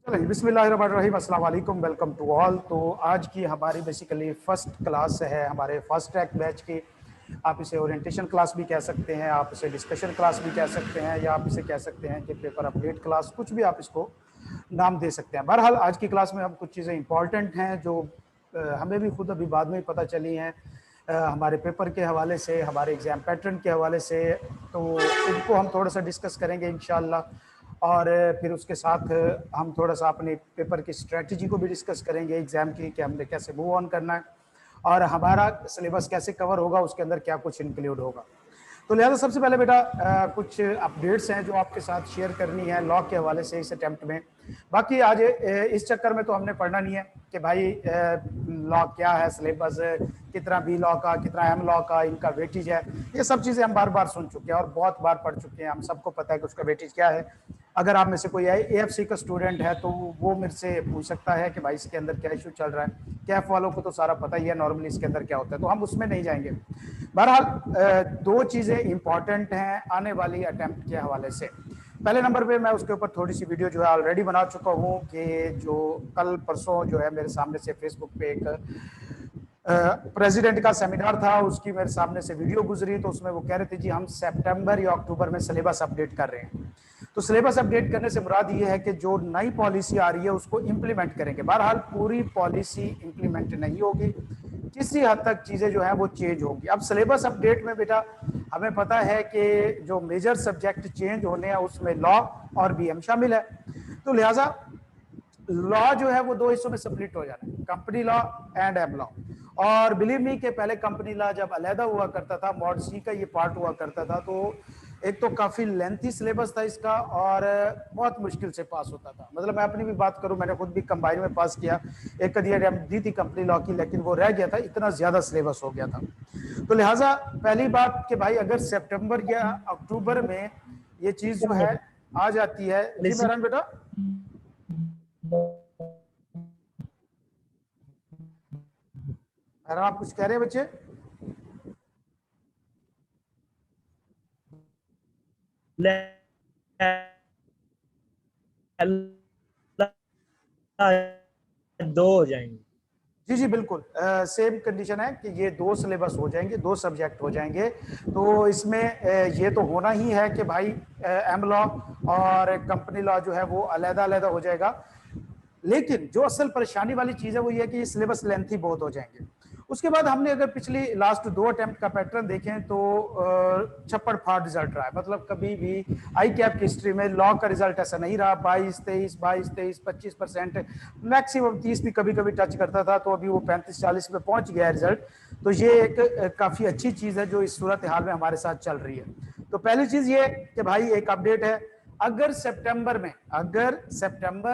चलिए बिस्मिल्लाहिर्रहमानिर्रहीम, अस्सलाम वालेकुम, वेलकम टू ऑल। तो आज की हमारी बेसिकली फर्स्ट क्लास है हमारे फास्ट ट्रैक बैच की। आप इसे ओरिएंटेशन क्लास भी कह सकते हैं, आप इसे डिस्कशन क्लास भी कह सकते हैं, या आप इसे कह सकते हैं कि पेपर अपडेट क्लास, कुछ भी आप इसको नाम दे सकते हैं। बहरहाल आज की क्लास में हम कुछ चीज़ें इंपॉर्टेंट हैं जो हमें भी खुद अभी बाद में ही पता चली हैं, हमारे पेपर के हवाले से, हमारे एग्ज़ाम पैटर्न के हवाले से। तो इनको हम थोड़ा सा डिस्कस करेंगे इंशाल्लाह, और फिर उसके साथ हम थोड़ा सा अपने पेपर की स्ट्रेटजी को भी डिस्कस करेंगे एग्ज़ाम की, कि हमने कैसे मूव ऑन करना है और हमारा सिलेबस कैसे कवर होगा, उसके अंदर क्या कुछ इंक्लूड होगा। तो लिहाजा सबसे पहले बेटा कुछ अपडेट्स हैं जो आपके साथ शेयर करनी है लॉ के हवाले से इस अटेम्प्ट में। बाकी आज इस चक्कर में तो हमने पढ़ना नहीं है कि भाई लॉ क्या है, सिलेबस कितना बी लॉ का, कितना एम लॉ का, इनका वेटेज है। ये सब चीज़ें हम बार बार सुन चुके हैं और बहुत बार पढ़ चुके हैं, हम सबको पता है कि उसका वेटेज क्या है। अगर आप में से कोई AFC का स्टूडेंट है तो वो मेरे से पूछ सकता है कि भाई इसके अंदर क्या इशू चल रहा है। कैफ वालों को तो सारा पता ही है नॉर्मली इसके अंदर क्या होता है, तो हम उसमें नहीं जाएंगे। बहरहाल दो चीज़ें इंपॉर्टेंट हैं आने वाली अटेम्प्ट के हवाले से। पहले नंबर पे मैं उसके ऊपर थोड़ी सी वीडियो जो है ऑलरेडी बना चुका हूँ, कि जो कल परसों जो है मेरे सामने से फेसबुक पे एक प्रेसिडेंट का सेमिनार था, उसकी मेरे सामने से वीडियो गुजरी। तो उसमें वो कह रहे थे जी हम सितंबर या अक्टूबर में सिलेबस अपडेट कर रहे हैं। तो सिलेबस अपडेट करने से मुराद ये है कि जो नई पॉलिसी आ रही है उसको इम्प्लीमेंट करेंगे। बहरहाल पूरी पॉलिसी इम्प्लीमेंट नहीं होगी, किसी हद तक चीज़ें जो है वो चेंज होगी। अब सिलेबस अपडेट में बेटा हमें पता है कि जो मेजर सब्जेक्ट चेंज होने हैं उसमें लॉ और BM शामिल है। तो लिहाजा लॉ जो है वो दो हिस्सों में स्प्लिट हो जाना है, company law and M law. और बिलीव मी के पहले कंपनी लॉ जब अलहदा हुआ करता था, मॉड C का ये पार्ट हुआ करता था, तो एक तो काफ़ी लेंथी सिलेबस था इसका और बहुत मुश्किल से पास होता था। मतलब मैं अपनी भी बात करूं, मैंने खुद भी कंबाइन में पास किया, एक कदी अटेम्प्ट दी थी कंपनी लॉ की, लेकिन वो रह गया था, इतना ज़्यादा सिलेबस हो गया था। तो लिहाजा पहली बात कि भाई अगर सितंबर या अक्टूबर में ये चीज़ जो है आ जाती है। जी मेहरान बेटा, आप कुछ कह रहे हैं बच्चे? दो हो जाएंगे। जी जी बिल्कुल, सेम कंडीशन है कि ये दो सिलेबस हो जाएंगे, दो सब्जेक्ट हो जाएंगे। तो इसमें ये तो होना ही है कि भाई एम लॉ और कंपनी लॉ जो है वो अलग अलग हो जाएगा। लेकिन जो असल परेशानी वाली चीज़ है वो ये है कि ये सिलेबस लेंथी बहुत हो जाएंगे। उसके बाद हमने अगर पिछली लास्ट दो अटेम्प्ट का पैटर्न देखें तो छप्पड़ फाड़ रिजल्ट रहा है। मतलब कभी भी ICAP की हिस्ट्री में लॉ का रिजल्ट ऐसा नहीं रहा। 22-23, 22-23, 25%, मैक्सिमम 30 भी कभी कभी टच करता था। तो अभी वो 35-40 पे पहुंच गया है रिजल्ट। तो ये एक काफ़ी अच्छी चीज़ है जो इस सूरत हाल में हमारे साथ चल रही है। तो पहली चीज़ ये कि भाई एक अपडेट है, अगर सितंबर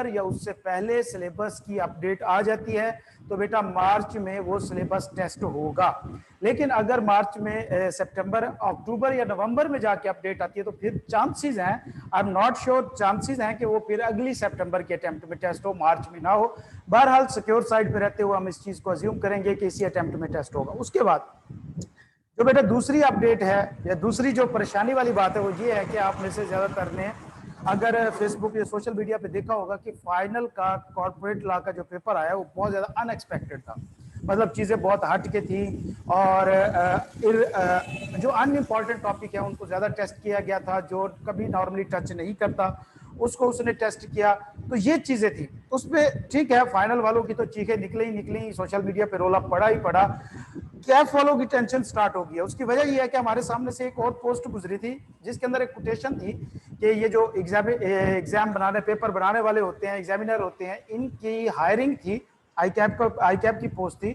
या उससे पहले सिलेबस की अपडेट आ जाती है तो बेटा मार्च में वो सिलेबस टेस्ट होगा। लेकिन अगर मार्च में सितंबर, अक्टूबर या नवंबर में जाके अपडेट आती है तो फिर चांसेस हैं, I am not sure, chances हैं कि वो फिर अगली सितंबर के अटेम्प्ट में टेस्ट हो, मार्च में ना हो। बहरहाल सिक्योर साइड पे रहते हुए हम इस चीज़ को अज्यूम करेंगे कि इसी अटेम्प्ट में टेस्ट होगा। उसके बाद जो बेटा दूसरी अपडेट है या दूसरी जो परेशानी वाली बात है वो ये है कि आप में से ज़्यादातर ने अगर फेसबुक या सोशल मीडिया पे देखा होगा कि फाइनल का कॉर्पोरेट लॉ का जो पेपर आया वो बहुत ज़्यादा अनएक्सपेक्टेड था। मतलब चीज़ें बहुत हट के थी और जो अनइम्पॉर्टेंट टॉपिक है उनको ज़्यादा टेस्ट किया गया था, जो कभी नॉर्मली टच नहीं करता उसको उसने टेस्ट किया। तो ये चीज़ें थी उसमें। ठीक है, फाइनल वालों की तो चीखें निकली, सोशल मीडिया पे रोल अप पड़ा ही पड़ा। कैफ वालों की टेंशन स्टार्ट हो गई है। उसकी वजह यह है कि हमारे सामने से एक और पोस्ट गुजरी थी जिसके अंदर एक कोटेशन थी कि ये जो एग्जाम बनाने, पेपर बनाने वाले होते हैं, एग्जामिनर होते हैं, इनकी हायरिंग थी, ICAP की पोस्ट थी।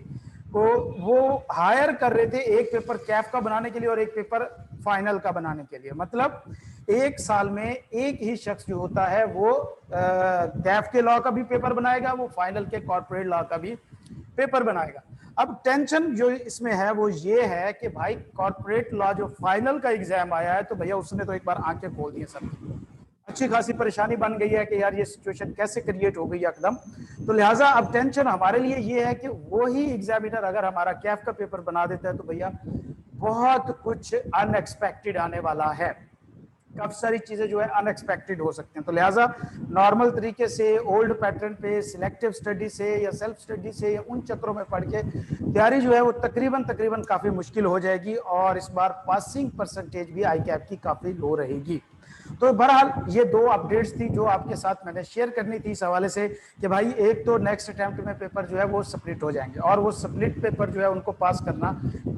तो वो हायर कर रहे थे एक पेपर कैफ का बनाने के लिए और एक पेपर फाइनल का बनाने के लिए। मतलब एक साल में एक ही शख्स जो होता है वो कैफ के लॉ का भी पेपर बनाएगा, वो फाइनल के कॉर्पोरेट लॉ का भी पेपर बनाएगा। अब टेंशन जो इसमें है वो ये है कि भाई कॉर्पोरेट लॉ जो फाइनल का एग्जाम आया है तो भैया उसने तो एक बार आंखें खोल दी सब। अच्छी खासी परेशानी बन गई है कि यार ये सिचुएशन कैसे क्रिएट हो गई एकदम। तो लिहाजा अब टेंशन हमारे लिए ये है कि वो ही एग्जामिनर अगर हमारा कैफ का पेपर बना देता है तो भैया बहुत कुछ अनएक्सपेक्टेड आने वाला है। काफी सारी चीजें जो है अनएक्सपेक्टेड हो सकते हैं। तो लिहाजा नॉर्मल तरीके से ओल्ड पैटर्न पे सिलेक्टिव स्टडी से या सेल्फ स्टडी से या उन चक्रों में पढ़ के तैयारी जो है वो तकरीबन काफी मुश्किल हो जाएगी और इस बार पासिंग परसेंटेज भी आई कैप की काफी लो रहेगी। तो बहरहाल ये दो अपडेट्स थी जो आपके साथ मैंने शेयर करनी थी इस हवाले से कि भाई एक तो नेक्स्ट अटेम्प्ट में पेपर जो है वो स्प्लिट हो जाएंगे और वो स्प्लिट पेपर जो है उनको पास करना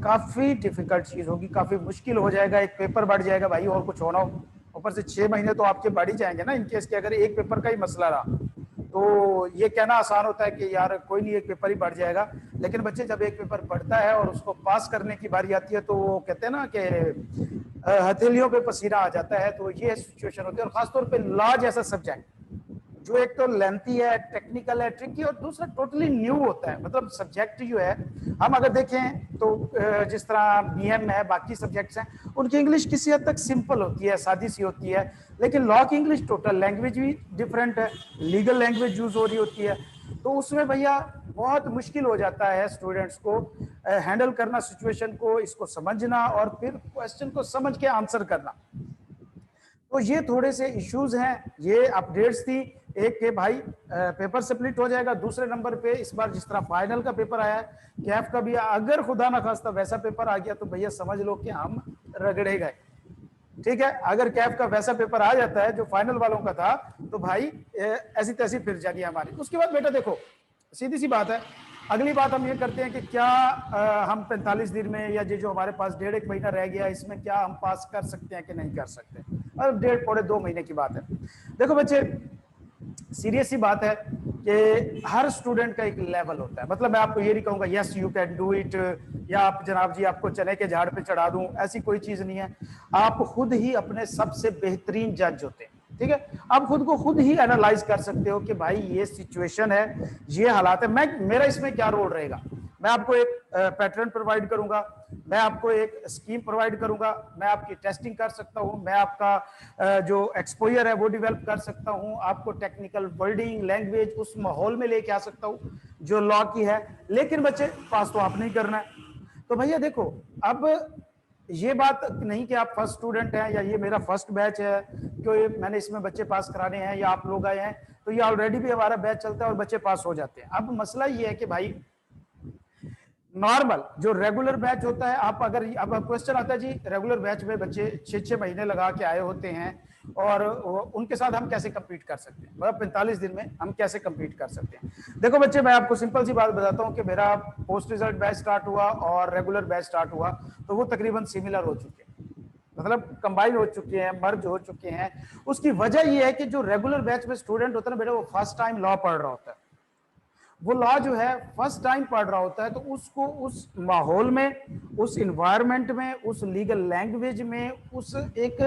काफी डिफिकल्ट चीज होगी, काफी मुश्किल हो जाएगा। एक पेपर बढ़ जाएगा भाई और कुछ होना हो, ऊपर से 6 महीने तो आपके बढ़ ही जाएंगे ना इनकेस के अगर एक पेपर का ही मसला रहा। तो ये कहना आसान होता है कि यार कोई नहीं एक पेपर ही बढ़ जाएगा, लेकिन बच्चे जब एक पेपर बढ़ता है और उसको पास करने की बारी आती है तो वो कहते हैं ना कि हथेलियों पे पसीना आ जाता है। तो ये सिचुएशन होती है और खासतौर पे लॉ जैसा सब्जेक्ट जो एक तो लेंथी है, टेक्निकल है, ट्रिकी और दूसरा टोटली न्यू होता है। मतलब सब्जेक्ट जो है हम अगर देखें तो जिस तरह बीएम है, बाकी सब्जेक्ट्स हैं, उनकी इंग्लिश किसी हद तक सिंपल होती है, सादी सी होती है, लेकिन लॉ की इंग्लिश टोटल लैंग्वेज भी डिफरेंट है, लीगल लैंग्वेज यूज हो रही होती है। तो उसमें भैया बहुत मुश्किल हो जाता है स्टूडेंट्स को हैंडल करना सिचुएशन को, इसको समझना और फिर क्वेश्चन को समझ के आंसर करना। तो ये थोड़े से इश्यूज हैं, ये अपडेट्स थी। एक के भाई पेपर स्प्लिट हो जाएगा, दूसरे नंबर पे इस बार जिस तरह फाइनल का पेपर आया है, कैफ का भी अगर खुदा ना खास्ता वैसा पेपर आ गया तो भैया समझ लो कि हम रगड़े गए। ठीक है, अगर कैफ का वैसा पेपर आ जाता है जो फाइनल वालों का था तो भाई ऐसी तैसी फिर जानी हमारी। उसके बाद बेटा देखो सीधी सी बात है, अगली बात हम ये करते हैं कि क्या हम 45 दिन में या जो हमारे पास 1.5 महीना रह गया इसमें क्या हम पास कर सकते हैं कि नहीं कर सकते। और 1.5 पौने 2 महीने की बात है। देखो बच्चे सीरियस सी बात है कि हर स्टूडेंट का एक लेवल होता है। मतलब मैं आपको ये नहीं कहूंगा yes you can do it या आप जनाब जी आपको चने के झाड़ पे चढ़ा दूं, ऐसी कोई चीज नहीं है। आप खुद ही अपने सबसे बेहतरीन जज होते हैं। ठीक है, आप खुद को खुद ही एनालाइज कर सकते हो कि भाई ये सिचुएशन है, ये हालात है, मेरा इसमें क्या रोल रहेगा। मैं आपको एक पैटर्न प्रोवाइड करूंगा, मैं आपको एक स्कीम प्रोवाइड करूंगा, मैं आपकी टेस्टिंग कर सकता हूं, मैं आपका जो एक्सपोजर है वो डेवलप कर सकता हूं, आपको टेक्निकल वर्डिंग लैंग्वेज उस माहौल में लेके आ सकता हूं जो लॉ की है। लेकिन बच्चे पास तो आप नहीं करना है। तो भैया देखो अब ये बात नहीं कि आप फर्स्ट स्टूडेंट हैं या ये मेरा फर्स्ट बैच है कि मैंने इसमें बच्चे पास कराने हैं या आप लोग आए हैं, तो ये ऑलरेडी भी हमारा बैच चलता है और बच्चे पास हो जाते हैं। अब मसला ये है कि भाई नॉर्मल जो रेगुलर बैच होता है, आप अगर अब क्वेश्चन आता है जी रेगुलर बैच में बच्चे 6-6 महीने लगा के आए होते हैं और उनके साथ हम कैसे कंपीट कर सकते हैं, मतलब 45 दिन में हम कैसे कंपीट कर सकते हैं। देखो बच्चे मैं आपको सिंपल सी बात बताता हूं कि मेरा पोस्ट रिजल्ट बैच स्टार्ट हुआ और रेगुलर बैच स्टार्ट हुआ तो वो तकरीबन सिमिलर हो चुके हैं, मतलब कंबाइन हो चुके हैं, मर्ज हो चुके हैं। उसकी वजह यह है कि जो रेगुलर बैच में स्टूडेंट होता है ना बेटा, वो फर्स्ट टाइम लॉ पढ़ रहा होता है, वो लॉ जो है फर्स्ट टाइम पढ़ रहा होता है, तो उसको उस माहौल में, उस इन्वायरमेंट में, उस लीगल लैंग्वेज में, उस एक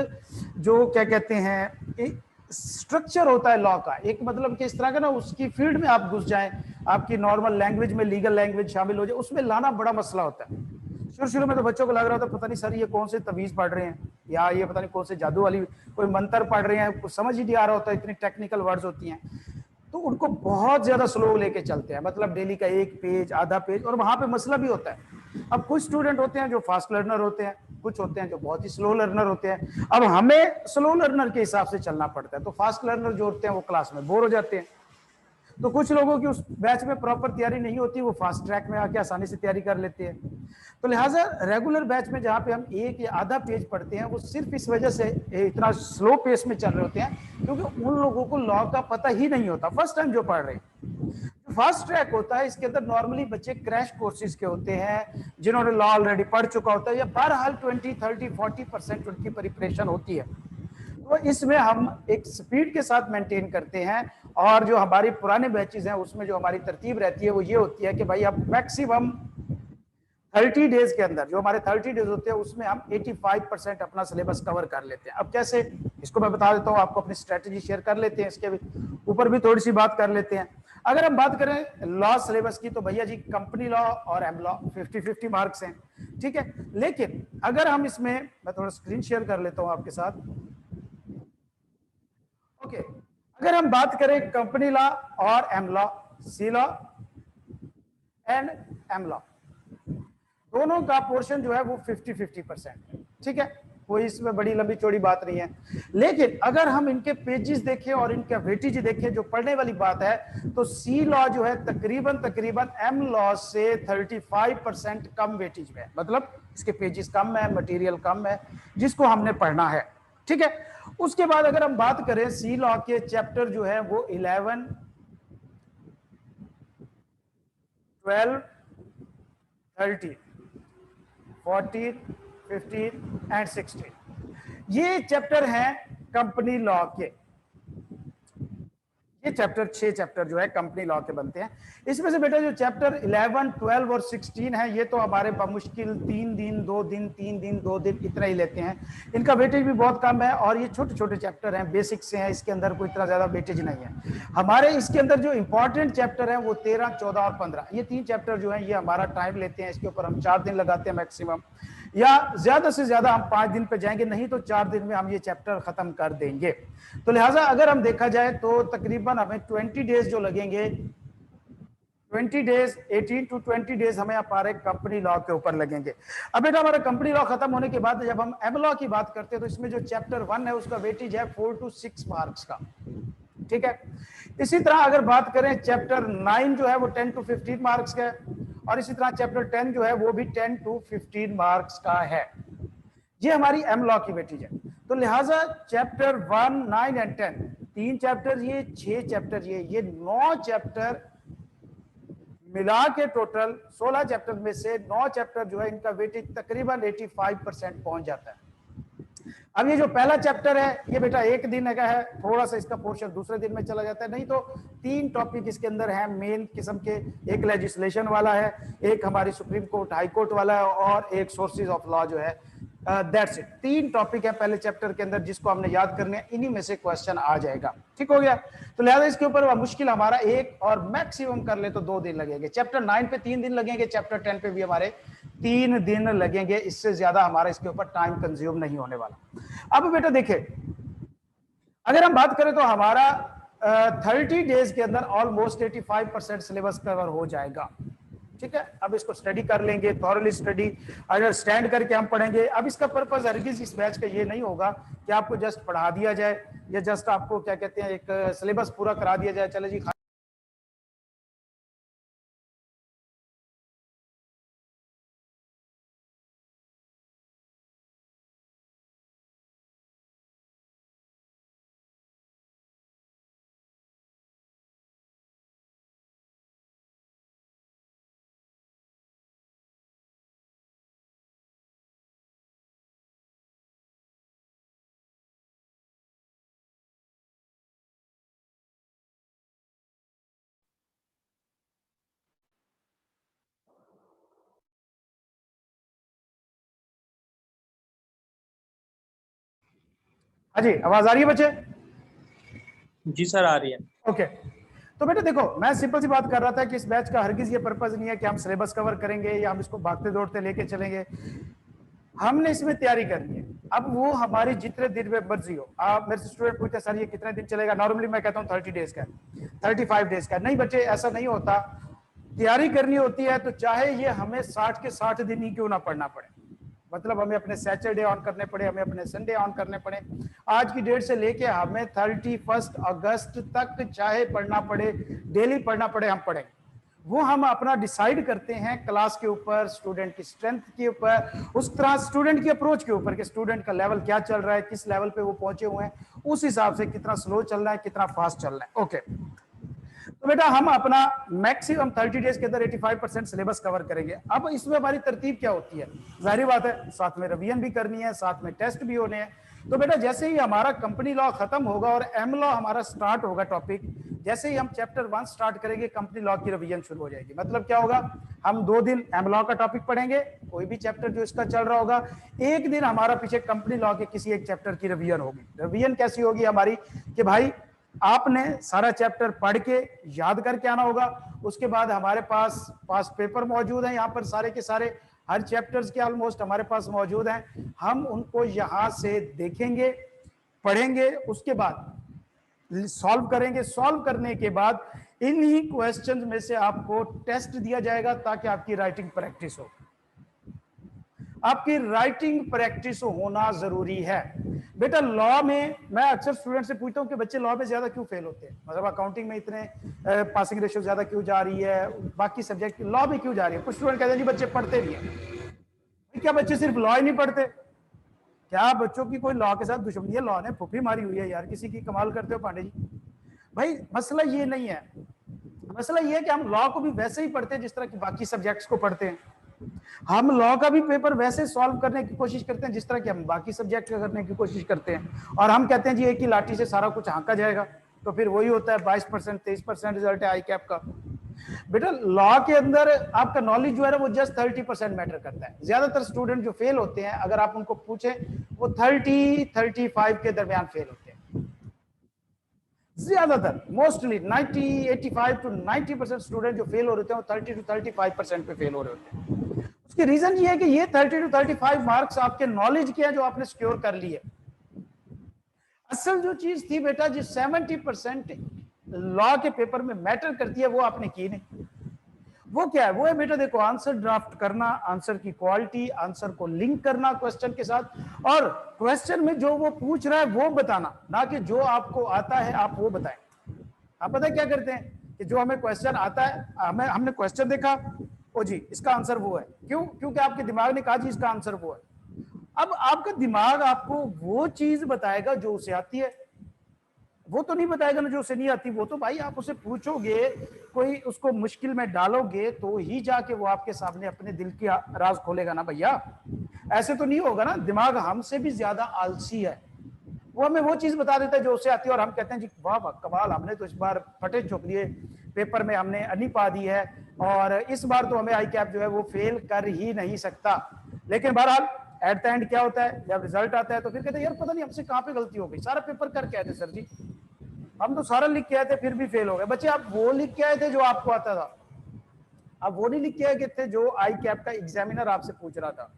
जो क्या कहते हैं एक स्ट्रक्चर होता है लॉ का, एक मतलब कि इस तरह का ना उसकी फील्ड में आप घुस जाएं, आपकी नॉर्मल लैंग्वेज में लीगल लैंग्वेज शामिल हो जाए, उसमें लाना बड़ा मसला होता है। शुरू में तो बच्चों को लग रहा था पता नहीं सर ये कौन से तवीज पढ़ रहे हैं या ये पता नहीं कौन से जादू वाली कोई मंत्र पढ़ रहे हैं, कुछ समझ ही नहीं आ रहा होता, इतनी टेक्निकल वर्ड्स होती हैं। तो उनको बहुत ज्यादा स्लो लेके चलते हैं, मतलब डेली का 1 पेज आधा पेज, और वहां पे मसला भी होता है। अब कुछ स्टूडेंट होते हैं जो फास्ट लर्नर होते हैं, कुछ होते हैं जो बहुत ही स्लो लर्नर होते हैं। अब हमें स्लो लर्नर के हिसाब से चलना पड़ता है, तो फास्ट लर्नर जो होते हैं वो क्लास में बोर हो जाते हैं। तो कुछ लोगों की उस बैच में प्रॉपर तैयारी नहीं होती, वो फास्ट ट्रैक में आके आसानी से तैयारी कर लेते हैं। तो लिहाजा रेगुलर बैच में जहां पे हम 1 या आधा पेज पढ़ते हैं, वो सिर्फ इस वजह से इतना स्लो पेस में चल रहे होते हैं क्योंकि उन लोगों को लॉ का पता ही नहीं होता, फर्स्ट टाइम जो पढ़ रहे हैं। फास्ट ट्रैक होता है, इसके अंदर नॉर्मली बच्चे क्रैश कोर्सेज के होते हैं, जिन्होंने लॉ ऑलरेडी पढ़ चुका होता है, या बहरहाल 20, 30, 40% उनकी प्रिपरेशन होती है। तो इसमें हम एक स्पीड के साथ मेंटेन करते हैं, और जो हमारी पुराने बैचेस हैं उसमें जो हमारी तरतीब रहती है वो ये होती है कि भाई अब मैक्सिमम 30 डेज के अंदर, जो हमारे 30 डेज होते हैं उसमें हम 85% अपना सिलेबस कवर कर लेते हैं। अब कैसे, इसको मैं बता देता हूँ आपको, अपनी स्ट्रेटजी शेयर कर लेते हैं, इसके ऊपर भी थोड़ी सी बात कर लेते हैं। अगर हम बात करें लॉ सिलेबस की तो भैया जी कंपनी लॉ और एम लॉ 50-50 मार्क्स हैं, ठीक है। लेकिन अगर हम इसमें, मैं थोड़ा स्क्रीन शेयर कर लेता हूं आपके साथ, ओके। अगर हम बात करें कंपनी लॉ और M law, C law and M law, दोनों का पोर्शन जो है वो 50-50% है, ठीक है। कोई इसमें बड़ी लंबी चौड़ी बात नहीं है। लेकिन अगर हम इनके पेजेस देखें और इनका वेटेज देखें, जो पढ़ने वाली बात है, तो सी लॉ जो है तकरीबन एम लॉ से 35% कम वेटेज में है, मतलब इसके पेजेस कम है, मटेरियल कम है, जिसको हमने पढ़ना है। ठीक है, उसके बाद अगर हम बात करें सी लॉ के चैप्टर जो है वो 11, 12, 13, 14, 15 एंड 16, ये चैप्टर हैं कंपनी लॉ के। ये चैप्टर 6 चैप्टर जो है कंपनी लॉ के बनते हैं। इसमें से बेटा जो चैप्टर 11, 12 और 16 है, ये तो हमारे बमुश्किल 3 दिन 2 दिन 3 दिन 2 दिन इतना ही लेते हैं। इनका वेटेज भी बहुत कम है और ये छोटे छोटे चैप्टर हैं, बेसिक से हैं, इसके अंदर कोई इतना ज्यादा वेटेज नहीं है। हमारे इसके अंदर जो इंपॉर्टेंट चैप्टर है वो 13, 14 और 15, ये 3 चैप्टर जो है ये हमारा टाइम लेते हैं। इसके ऊपर हम 4 दिन लगाते हैं मैक्सिमम, या ज्यादा से ज्यादा हम 5 दिन पे जाएंगे, नहीं तो 4 दिन में हम ये चैप्टर खत्म कर देंगे। तो लिहाजा अगर हम देखा जाए तो तकरीबन हमें 20 डेज जो लगेंगे, 20 डेज, 18 to 20 डेज हमें हमारे कंपनी लॉ के ऊपर लगेंगे। अब बेटा हमारा कंपनी लॉ खत्म होने के बाद जब हम एम लॉ की बात करते हैं तो इसमें जो चैप्टर 1 है उसका वेटेज है 4 to 6 मार्क्स का। ठीक है, इसी तरह अगर बात करें चैप्टर 9 जो है वो 10 to 15 मार्क्स का है, और इसी तरह चैप्टर 10 जो है वो भी 10 to 15 मार्क्स का है। ये हमारी एम लॉ की वेटेज है। तो लिहाजा चैप्टर 1, 9 एंड 10, 3 चैप्टर ये, 6 चैप्टर ये 9 चैप्टर मिला के टोटल 16 चैप्टर में से 9 चैप्टर जो है इनका वेटेज तकरीबन 85% पहुंच जाता है। अब ये जो पहला चैप्टर है ये बेटा एक दिन का है, थोड़ा सा इसका पोर्शन दूसरे दिन में चला जाता है, नहीं तो 3 टॉपिक इसके अंदर है मेन किस्म के, एक लेजिस्लेशन वाला है, एक हमारी सुप्रीम कोर्ट हाई कोर्ट वाला है, और एक सोर्सेज ऑफ लॉ जो है। दैट्स इट, 3 टॉपिक है पहले चैप्टर के अंदर जिसको हमने याद करने हैं, इन्हीं में से क्वेश्चन आ जाएगा। ठीक हो गया, तो लिहाजा इसके ऊपर मुश्किल हमारा 1 और मैक्सिमम कर ले तो 2 दिन लगेंगे। चैप्टर 9 पे 3 दिन लगेंगे, चैप्टर 10 पे भी हमारे 3 दिन लगेंगे, इससे ज्यादा हमारा इसके ऊपर टाइम कंज्यूम नहीं होने वाला। अब बेटा देखिए, अगर हम बात करें तो हमारा 30 डेज के अंदर ऑलमोस्ट 85% सिलेबस कवर हो जाएगा। ठीक है, अब इसको स्टडी कर लेंगे, थॉरली स्टडी अंडरस्टैंड करके हम पढ़ेंगे। अब इसका पर्पस हरगिज इस बैच का ये नहीं होगा कि आपको जस्ट पढ़ा दिया जाए या जस्ट आपको क्या कहते हैं एक सिलेबस पूरा करा दिया जाए, चले जी। हाँ जी, आवाज आ रही है बच्चे? जी सर आ रही है। ओके, तो बेटा देखो, मैं सिंपल सी बात कर रहा था कि इस बैच का हरगिज ये पर्पस नहीं है कि हम सिलेबस कवर करेंगे या हम इसको भागते दौड़ते लेके चलेंगे। हमने इसमें तैयारी करनी है। अब वो हमारी जितने दिन में मर्जी हो। आप मेरे से स्टूडेंट पूछते सर ये कितने दिन चलेगा, नॉर्मली मैं कहता हूँ 30 डेज का, 35 डेज का। नहीं बच्चे, ऐसा नहीं होता। तैयारी करनी होती है तो चाहे ये हमें 60 के 60 दिन ही क्यों ना पढ़ना पड़े, मतलब हमें अपने सैटरडे ऑन करने पड़े, हमें अपने संडे ऑन करने पड़े, आज की डेट से लेके हमें 31 अगस्त तक चाहे पढ़ना पड़े, डेली पढ़ना पड़े, हम पढ़ेंगे। वो हम अपना डिसाइड करते हैं क्लास के ऊपर, स्टूडेंट की स्ट्रेंथ के ऊपर, उस तरह स्टूडेंट की अप्रोच के ऊपर कि स्टूडेंट का लेवल क्या चल रहा है, किस लेवल पे वो पहुंचे हुए हैं, उस हिसाब से कितना स्लो चल रहा है, कितना फास्ट चल रहा है। ओके, तो बेटा हम अपना मैक्सिमम 30 डेज के अंदर 85% सिलेबस कवर करेंगे। अब इसमें हमारी तरतीब क्या होती है, जाहिर बात है साथ में रिवीजन भी करनी है, साथ में टेस्ट भी होने हैं। तो बेटा जैसे ही हमारा कंपनी लॉ खत्म होगा और एम लॉ हमारा स्टार्ट होगा टॉपिक, जैसे ही हम चैप्टर 1 स्टार्ट करेंगे कंपनी लॉ की रिवीजन शुरू हो जाएगी। मतलब क्या होगा, हम 2 दिन एम लॉ का टॉपिक पढ़ेंगे, कोई भी चैप्टर जो इसका चल रहा होगा, एक दिन हमारा पीछे कंपनी लॉ के किसी एक चैप्टर की रिवीजन होगी। रिवीजन कैसी होगी हमारी कि भाई आपने सारा चैप्टर पढ़ के याद करके आना होगा। उसके बाद हमारे पास पेपर मौजूद है, यहाँ पर सारे के सारे हर चैप्टर्स के ऑलमोस्ट हमारे पास मौजूद हैं। हम उनको यहाँ से देखेंगे, पढ़ेंगे, उसके बाद सॉल्व करेंगे। सॉल्व करने के बाद इन्हीं क्वेश्चंस में से आपको टेस्ट दिया जाएगा ताकि आपकी राइटिंग प्रैक्टिस हो। आपकी राइटिंग प्रैक्टिस होना जरूरी है। बेटा लॉ में मैं अक्सर स्टूडेंट से पूछता हूँ कि बच्चे लॉ में ज्यादा क्यों फेल होते हैं, मतलब अकाउंटिंग में इतने पासिंग रेशियो ज्यादा क्यों जा रही है, बाकी सब्जेक्ट लॉ में क्यों जा रही है। कुछ स्टूडेंट कहते हैं जी बच्चे पढ़ते नहीं है। क्या बच्चे सिर्फ लॉ ही नहीं पढ़ते? क्या बच्चों की कोई लॉ के साथ दुश्मनी है? लॉ ने फुफी मारी हुई है यार किसी की, कमाल करते हो पांडे जी। भाई मसला ये नहीं है, मसला ये है कि हम लॉ को भी वैसे ही पढ़ते हैं जिस तरह की बाकी सब्जेक्ट्स को पढ़ते हैं। हम लॉ का भी पेपर वैसे सॉल्व करने की कोशिश करते हैं जिस तरह की हम बाकी सब्जेक्ट का करने की कोशिश करते हैं। और हम कहते हैं जी एक ही लाठी से सारा कुछ हाँका जाएगा, तो फिर वही होता है 22% 23% रिजल्ट है आई कैप का। बेटा लॉ के अंदर आपका नॉलेज जो है ना वो जस्ट 30% मैटर करता है। ज्यादातर स्टूडेंट जो फेल होते हैं अगर आप उनको पूछें वो 30-35 के दरमियान फेल होते हैं। ज्यादातर मोस्टली 85 to 90% स्टूडेंट जो फेल हो रहे थे वो 30 to 35% पे फेल हो रहे होते हैं। उसकी रीजन ये है कि ये 30 to 35 मार्क्स आपके नॉलेज के हैं जो आपने सिक्योर कर लिए। असल जो चीज थी बेटा जो 70% लॉ के पेपर में मैटर करती है वो आपने की नहीं। वो क्या है? वो है बेटा देखो आंसर ड्राफ्ट करना, आंसर की क्वालिटी, आंसर को लिंक करना क्वेश्चन के साथ, और क्वेश्चन में जो वो पूछ रहा है वो बताना, ना कि जो आपको आता है आप वो बताएं। आप पता है क्या करते हैं कि जो हमें क्वेश्चन आता है, हमने क्वेश्चन देखा, ओ जी इसका आंसर वो है। क्यों? क्योंकि आपके दिमाग ने कहा जी इसका आंसर वो है। अब आपका दिमाग आपको वो चीज बताएगा जो उसे आती है, वो तो नहीं बताएगा ना जो उसे नहीं आती। वो तो भाई आप उसे पूछोगे, कोई उसको मुश्किल में डालोगे तो ही जाके वो आपके सामने अपने दिल की राज खोलेगा ना भैया, ऐसे तो नहीं होगा ना। दिमाग हमसे भी ज्यादा आलसी है, वो हमें वो चीज बता देता है जो उसे आती है और हम कहते हैं जी वाह वाह कमाल, हमने तो इस बार फटे चौक लिए, पेपर में हमने अन्नी पा दी है और इस बार तो हमें आई कैप जो है वो फेल कर ही नहीं सकता। लेकिन बहरहाल एट द एंड क्या होता है, जब रिजल्ट आता है तो फिर कहते हैं यार पता नहीं हमसे कहाँ पे गलती हो गई, सारा पेपर करके आए थे सर जी, हम तो सारा लिख के आए थे फिर भी फेल हो गए। बच्चे आप वो लिख के आए थे जो आपको आता था, आप वो नहीं लिख के आए थे जो आई कैप का एग्जामिनर आपसे पूछ रहा था।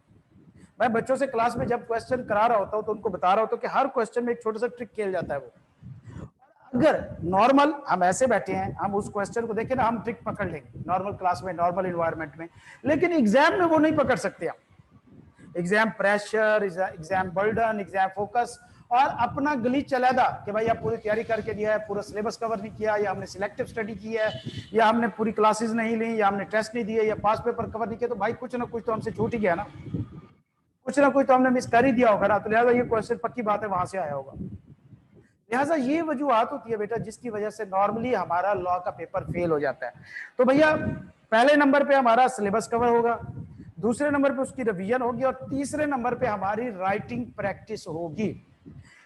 मैं बच्चों से क्लास में जब क्वेश्चन करा रहा होता हूँ तो उनको बता रहा होता हूँ कि हर क्वेश्चन में एक छोटा सा ट्रिक खेल जाता है। वो अगर नॉर्मल हम ऐसे बैठे हैं, हम उस क्वेश्चन को देखें ना, हम ट्रिक पकड़ लेंगे नॉर्मल क्लास में, नॉर्मल इन्वायरमेंट में, लेकिन एग्जाम में वो नहीं पकड़ सकते आप। Exam pressure, exam burden, exam focus और अपना गली चलादा कि भाई आप पूरी तैयारी करके दिया है, पूरा सिलेबस कवर नहीं किया, या हमने सिलेक्टिव स्टडी की है, या हमने पूरी क्लासेस नहीं ली, या हमने टेस्ट नहीं दिए, या पास पेपर कवर नहीं किया, तो भाई कुछ ना कुछ तो हमसे छूट ही गया ना, कुछ ना कुछ तो हमने मिस कर ही दिया होगा ना। तो लिहाजा ये क्वेश्चन पक्की बात है वहां से आया होगा। लिहाजा ये वजूहत होती है बेटा जिसकी वजह से नॉर्मली हमारा लॉ का पेपर फेल हो जाता है। तो भैया पहले नंबर पे हमारा सिलेबस कवर होगा, दूसरे नंबर पे उसकी रिवीजन होगी, और तीसरे नंबर पे हमारी राइटिंग प्रैक्टिस होगी।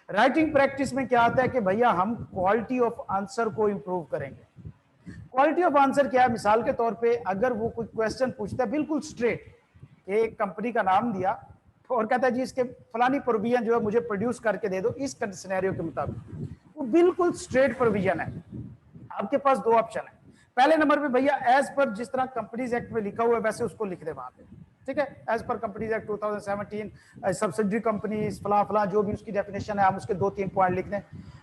राइटिंग प्रैक्टिस में क्या आता है कि भैया हम क्वालिटी ऑफ आंसर को इंप्रूव करेंगे। क्वालिटी ऑफ आंसर क्या है? मिसाल के तौर पे अगर वो कोई क्वेश्चन पूछता है बिल्कुल स्ट्रेट, एक कंपनी का नाम दिया और कहता है जी इसके फलानी प्रोविजन जो है मुझे प्रोड्यूस करके दे दो इस सिनेरियो के मुताबिक, वो बिल्कुल स्ट्रेट प्रोविजन है। आपके पास दो ऑप्शन है, पहले नंबर पे भैया एज पर जिस तरह कंपनीज एक्ट में लिखा हुआ है वैसे उसको लिख दे वहां पे, ठीक है, as per companies act 2017 subsidiary companies फला फला जो भी उसकी डेफिनेशन है, हम उसके 2-3 पॉइंट लिख दें,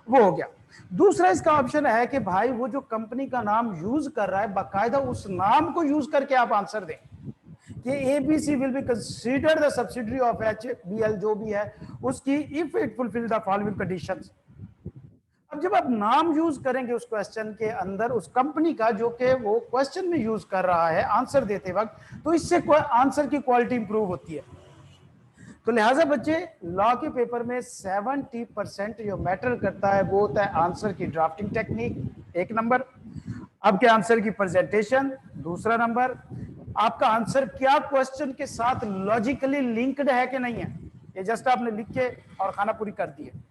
वो हो गया। दूसरा इसका ऑप्शन है कि भाई वो जो कंपनी का नाम यूज कर रहा है बाकायदा उस नाम को यूज करके आप आंसर दें कि ABC will be considered the subsidiary of HBL जो भी है उसकी if it fulfil the following conditions. अब जब आप नाम यूज करेंगे उस क्वेश्चन के अंदर उस कंपनी का जो कि वो क्वेश्चन में यूज कर रहा है आंसर देते वक्त, तो इससे आंसर की क्वालिटी इंप्रूव होती है। तो लिहाजा बच्चे लॉ के पेपर में 70% जो मैटर करता है वो होता है आंसर की ड्राफ्टिंग टेक्निक, एक नंबर, आपके आंसर की प्रेजेंटेशन, दूसरा नंबर, आपका आंसर क्या क्वेश्चन के साथ लॉजिकली लिंक्ड है कि नहीं है, ये जस्ट आपने लिख के और खाना पूरी कर दी है,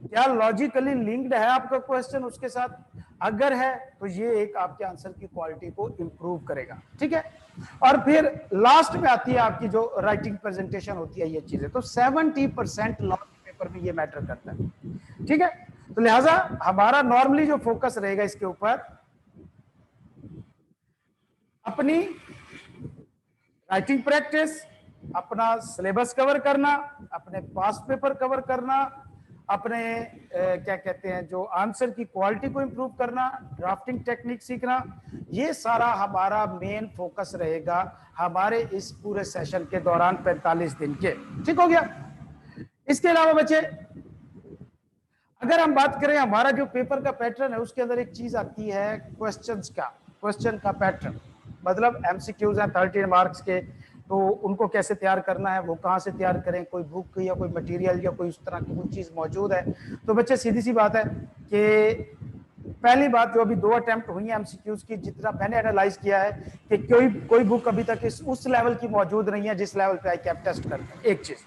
क्या लॉजिकली लिंक्ड है आपका क्वेश्चन उसके साथ, अगर है तो ये एक आपके आंसर की क्वालिटी को इंप्रूव करेगा, ठीक है। और फिर लास्ट में आती है आपकी जो राइटिंग प्रेजेंटेशन होती है, ये चीजें तो 70% लॉ के पेपर में ये मैटर करता है, ठीक है। तो लिहाजा हमारा नॉर्मली जो फोकस रहेगा इसके ऊपर अपनी राइटिंग प्रैक्टिस, अपना सिलेबस कवर करना, अपने पास्ट पेपर कवर करना, अपने क्या कहते हैं जो आंसर की क्वालिटी को इंप्रूव करना, ड्राफ्टिंग टेक्निक सीखना, ये सारा हमारा मेन फोकस रहेगा हमारे इस पूरे सेशन के दौरान 45 दिन के। ठीक हो गया। इसके अलावा बच्चे अगर हम बात करें हमारा जो पेपर का पैटर्न है उसके अंदर एक चीज आती है क्वेश्चन का पैटर्न, मतलब एमसीक्यूज हैं 13 मार्क्स के, तो उनको कैसे तैयार करना है, वो कहाँ से तैयार करें, कोई बुक या कोई मटेरियल या कोई उस तरह की कोई चीज मौजूद है। तो बच्चे सीधी सी बात है कि पहली बात जो अभी 2 अटेम्प्ट हुई है एमसीक्यूज की, जितना मैंने एनालाइज किया है कि कोई बुक अभी तक उस लेवल की मौजूद नहीं है जिस लेवल पे आई कैप टेस्ट करते हैं, एक चीज।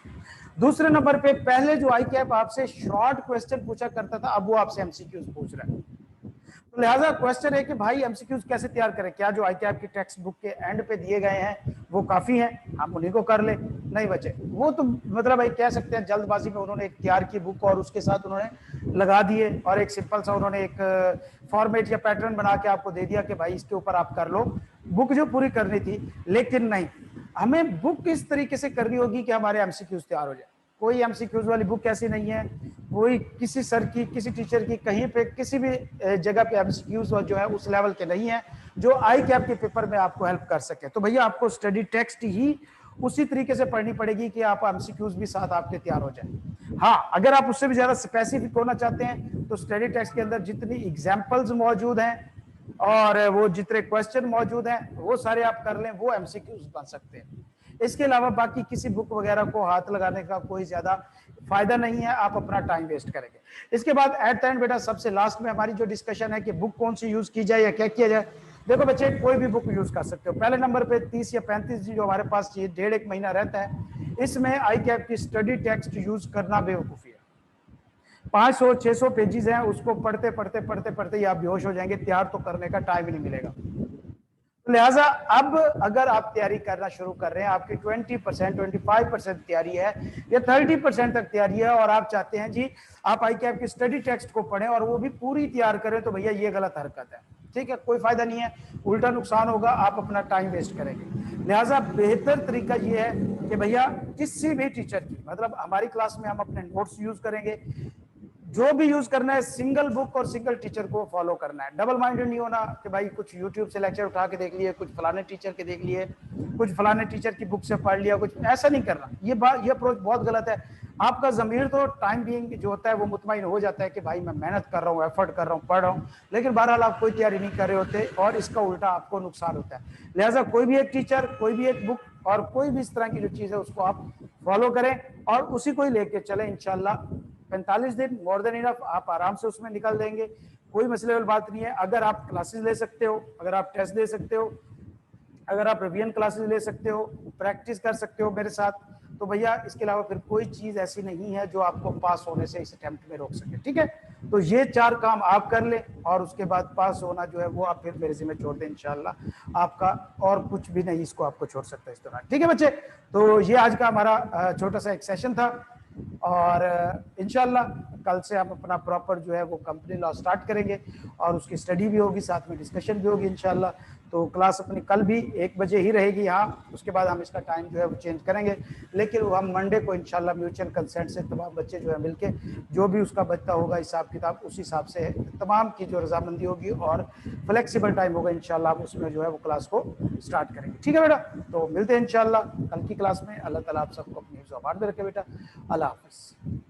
दूसरे नंबर पे पहले जो आई कैप आपसे शॉर्ट क्वेश्चन पूछा करता था, अब वो आपसे एमसीक्यूज पूछ रहा है। तो लिहाजा क्वेश्चन है कि भाई एमसीक्यूज कैसे तैयार करें, क्या जो आई कैप की टेक्स्ट बुक के एंड पे दिए गए हैं वो काफी हैं, हम उन्हीं को कर ले? नहीं बचे, वो तो मतलब भाई कह सकते हैं जल्दबाजी में उन्होंने एक तैयार की बुक और उसके साथ उन्होंने लगा दिए और एक सिंपल सा उन्होंने एक फॉर्मेट या पैटर्न बना के आपको दे दिया कि भाई इसके ऊपर आप कर लो, बुक जो पूरी करनी थी। लेकिन नहीं, हमें बुक इस तरीके से करनी होगी कि हमारे एमसीक्यूज तैयार हो जाए। कोई एमसीक्यूज वाली बुक ऐसी नहीं है, कोई किसी सर की किसी टीचर की कहीं पे किसी भी जगह पे एमसीक्यूज जो है उस लेवल के नहीं है जो आई कैप के पेपर में आपको हेल्प कर सके। तो भैया आपको स्टडी टेक्स्ट ही उसी तरीके से पढ़नी पड़ेगी कि आप एमसीक्यूज भी साथ आपके तैयार हो जाए। हाँ, अगर आप उससे भी ज्यादा स्पेसिफिक होना चाहते हैं तो स्टडी टेक्स्ट के अंदर जितनी एग्जाम्पल्स मौजूद हैं और वो जितने क्वेश्चन मौजूद हैं वो सारे आप कर लें, वो एमसीक्यूज बन सकते हैं। इसके अलावा बाकी किसी बुक वगैरह को हाथ लगाने का कोई ज्यादा फायदा नहीं है, आप अपना टाइम वेस्ट करेंगे। इसके बाद एट द एंड बेटा सबसे लास्ट में हमारी जो डिस्कशन है कि बुक कौन सी यूज की जाए या क्या किया जाए। देखो बच्चे, कोई भी बुक यूज कर सकते हो। पहले नंबर पे 30 या 35 जो हमारे पास ये 1.5 महीना रहता है, इसमें आई कैप की स्टडी टेक्स्ट यूज करना बेवकूफी है। 500-600 पेजेस हैं, उसको पढ़ते पढ़ते पढ़ते पढ़ते आप बेहोश हो जाएंगे, तैयार तो करने का टाइम ही नहीं मिलेगा। लिहाजा अब अगर आप तैयारी करना शुरू कर रहे हैं, आपकी 20%, 25% तैयारी है या 30% तक तैयारी है और आप चाहते हैं जी आप आई कैप की स्टडी टेक्स्ट को पढ़ें और वो भी पूरी तैयार करें, तो भैया ये गलत हरकत है। ठीक है, कोई फायदा नहीं है, उल्टा नुकसान होगा, आप अपना टाइम वेस्ट करेंगे। लिहाजा बेहतर तरीका ये है कि भैया किसी भी टीचर की, मतलब हमारी क्लास में हम अपने नोट्स यूज करेंगे, जो भी यूज करना है सिंगल बुक और सिंगल टीचर को फॉलो करना है। डबल माइंडेड नहीं होना कि भाई कुछ यूट्यूब से लेक्चर उठा के देख लिए, कुछ फलाने टीचर के देख लिए, कुछ फलाने टीचर की बुक से पढ़ लिया, कुछ ऐसा नहीं करना। ये अप्रोच बहुत गलत है। आपका जमीर तो टाइम बीइंग जो होता है वो मुतमईन हो जाता है कि भाई मैं मेहनत कर रहा हूँ, एफर्ट कर रहा हूँ, पढ़ रहा हूँ, लेकिन बहरहाल आप कोई तैयारी नहीं कर रहे होते और इसका उल्टा आपको नुकसान होता है। लिहाजा कोई भी एक टीचर, कोई भी एक बुक और कोई भी इस तरह की जो चीज है उसको आप फॉलो करें और उसी को ही लेके चले। इंशाल्लाह 45 दिन मोर देन इनफ, आप आराम से उसमें निकल देंगे, कोई मसले वाली बात नहीं है। अगर आप क्लासेस ले सकते हो, अगर आप टेस्ट दे सकते हो, अगर आप रिवीजन क्लासेस ले सकते हो, प्रैक्टिस कर सकते हो मेरे साथ, तो भैया इसके अलावा फिर कोई चीज ऐसी नहीं है जो आपको पास होने से इस अटेम्प्ट में रोक सके। ठीक है, तो ये 4 काम आप कर ले और उसके बाद पास होना जो है वो आप फिर मेरे जिम्मे छोड़ दें इंशाल्लाह। आपका और कुछ भी नहीं इसको आपको छोड़ सकता इस दौरान। ठीक है बच्चे, तो ये आज का हमारा छोटा सा एक सेशन था और इंशाल्लाह कल से हम अपना प्रॉपर जो है वो कंपनी लॉ स्टार्ट करेंगे और उसकी स्टडी भी होगी, साथ में डिस्कशन भी होगी इंशाल्लाह। तो क्लास अपनी कल भी 1 बजे ही रहेगी यहाँ, उसके बाद हम इसका टाइम जो है वो चेंज करेंगे, लेकिन वो हम मंडे को इंशाल्लाह म्यूचुअल कंसेंट से तमाम बच्चे जो है मिलके जो भी उसका बचता होगा हिसाब किताब, उस हिसाब से तमाम की जो रजामंदी होगी और फ्लेक्सिबल टाइम होगा इंशाल्लाह, हम उसमें जो है वो क्लास को स्टार्ट करेंगे। ठीक है बेटा, तो मिलते हैं इंशाल्लाह कल की क्लास में। अल्लाह ताला आप सबको अपनी ज़ुबान में रखे बेटा। अल्लाह हाफिज़।